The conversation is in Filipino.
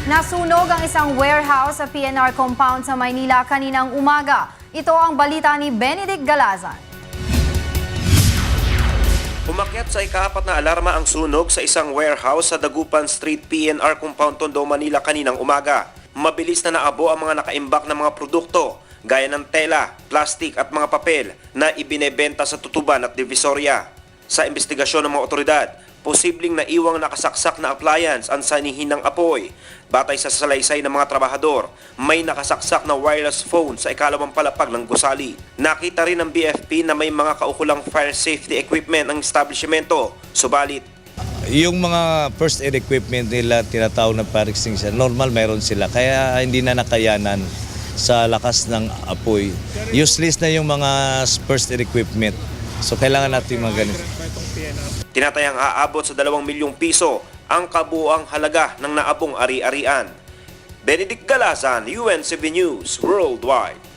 Nasunog ang isang warehouse sa PNR compound sa Maynila kaninang umaga. Ito ang balita ni Benedict Galazan. Umakyat sa ika-4 na alarma ang sunog sa isang warehouse sa Dagupan Street PNR compound, Tondo, Manila kaninang umaga. Mabilis na naabo ang mga nakaimbak na mga produkto gaya ng tela, plastik at mga papel na ibinebenta sa Tutuban at Divisoria. Sa investigasyon ng mga otoridad, posibleng naiwang nakasaksak na appliance ang sanihin ng apoy. Batay sa salaysay ng mga trabahador, may nakasaksak na wireless phone sa ikalawang palapag ng gusali. Nakita rin ng BFP na may mga kaukulang fire safety equipment ang establishmento. Subalit, yung mga first aid equipment nila, tinatawag na fire extinguisher, normal meron sila. Kaya hindi na nakayanan sa lakas ng apoy. Useless na yung mga first aid equipment. So kailangan natin mga ganito. tinatayang aabot sa 2 milyong piso ang kabuuang halaga ng naabong ari-arian. Benedict Galazan, UNCB News Worldwide.